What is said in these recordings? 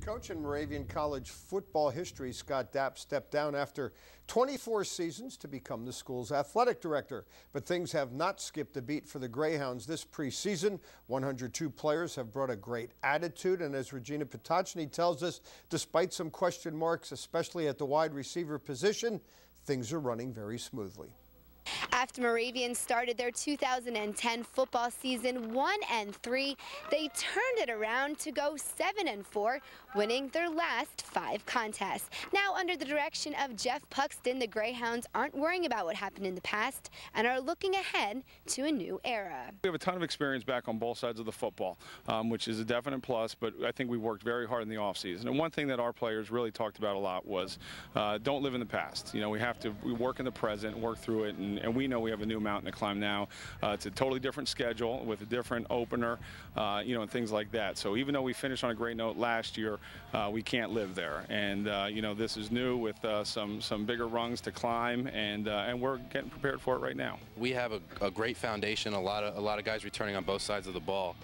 Coach in Moravian College football history, Scott Dapp, stepped down after 24 seasons to become the school's athletic director. But things have not skipped a beat for the Greyhounds this preseason. 102 players have brought a great attitude, and as Regina Pukszyn tells us, despite some question marks, especially at the wide receiver position, things are running very smoothly. After Moravian started their 2010 football season 1-3, they turned it around to go 7-4, winning their last 5 contests. Now, under the direction of Jeff Pukszyn, the Greyhounds aren't worrying about what happened in the past and are looking ahead to a new era. We have a ton of experience back on both sides of the football, which is a definite plus, but I think we worked very hard in the offseason. And one thing that our players really talked about a lot was don't live in the past. You know, we work in the present, work through it, and we know we have a new mountain to climb now. It's a totally different schedule with a different opener, and things like that. So even though we finished on a great note last year, we can't live there. And this is new with some bigger rungs to climb, and we're getting prepared for it right now. We have a great foundation, a lot of guys returning on both sides of the ball.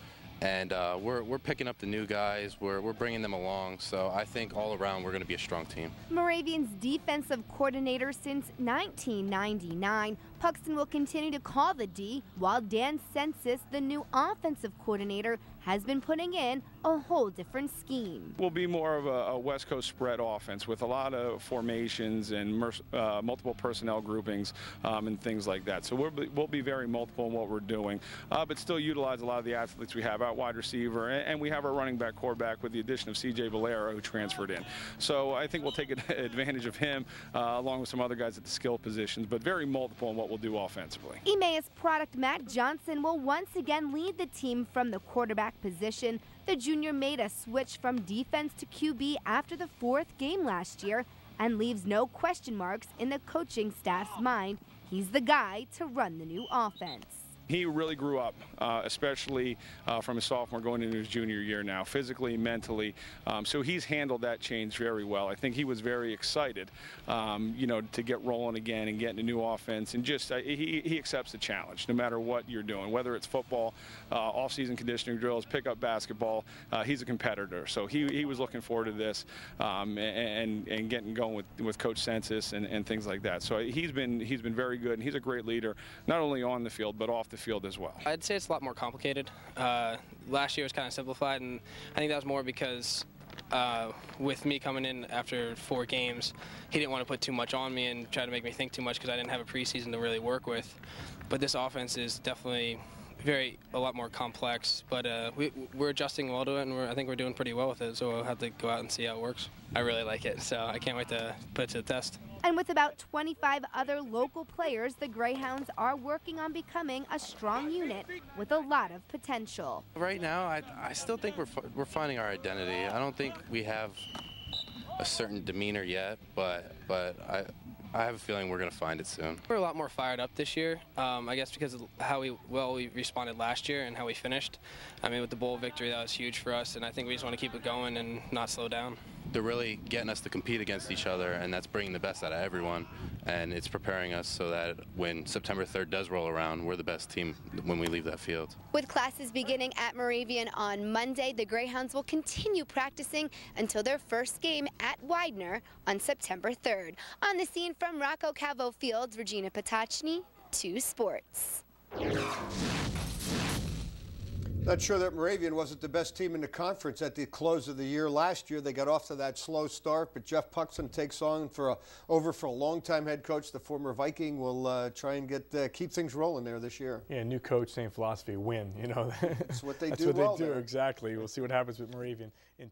And we're picking up the new guys, we're bringing them along, so I think all around we're going to be a strong team. Moravian's defensive coordinator since 1999, Pukszyn will continue to call the D, while Dan Sensis, the new offensive coordinator, has been putting in a whole different scheme. We'll be more of a West Coast spread offense with a lot of formations and multiple personnel groupings and things like that. So we'll be very multiple in what we're doing, but still utilize a lot of the athletes we have out wide receiver, and we have our running back quarterback with the addition of C.J. Valera, who transferred in. So I think we'll take advantage of him along with some other guys at the skill positions, but very multiple in what we'll do offensively. Emmaus product Matt Johnson will once again lead the team from the quarterback position. The junior made a switch from defense to QB after the 4th game last year and leaves no question marks in the coaching staff's mind. He's the guy to run the new offense. He really grew up, especially from his sophomore going into his junior year now, physically, mentally. So he's handled that change very well. I think he was very excited, to get rolling again and get a new offense. And just he accepts the challenge, no matter what you're doing, whether it's football, off-season conditioning drills, pickup basketball. He's a competitor, so he was looking forward to this and getting going with Coach Sensis and things like that. So he's been very good, and he's a great leader, not only on the field but off the field as well. I'd say it's a lot more complicated. Last year was kind of simplified, and I think that was more because with me coming in after 4 games, he didn't want to put too much on me and try to make me think too much because I didn't have a preseason to really work with. But this offense is definitely a lot more complex, but we're adjusting well to it, and I think we're doing pretty well with it, so we'll have to go out and see how it works. I really like it, so I can't wait to put it to the test. And with about 25 other local players, the Greyhounds are working on becoming a strong unit with a lot of potential. Right now, I still think we're finding our identity. I don't think we have a certain demeanor yet, but I have a feeling we're going to find it soon. We're a lot more fired up this year, I guess because of how we responded last year and how we finished. I mean, with the bowl victory, that was huge for us, and I think we just want to keep it going and not slow down. They're really getting us to compete against each other, and that's bringing the best out of everyone, and it's preparing us so that when September 3rd does roll around, we're the best team when we leave that field. With classes beginning at Moravian on Monday, the Greyhounds will continue practicing until their first game at Widener on September 3rd. On the scene from Rocco Calvo Fields, Regina Pukszyn, 2 Sports. Not sure that Moravian wasn't the best team in the conference at the close of the year last year. They got off to that slow start, but Jeff Pukszyn takes on over for a longtime head coach. The former Viking will try and keep things rolling there this year. Yeah, new coach, same philosophy, win. That's what they That's do what well they do, there. exactly. We'll see what happens with Moravian in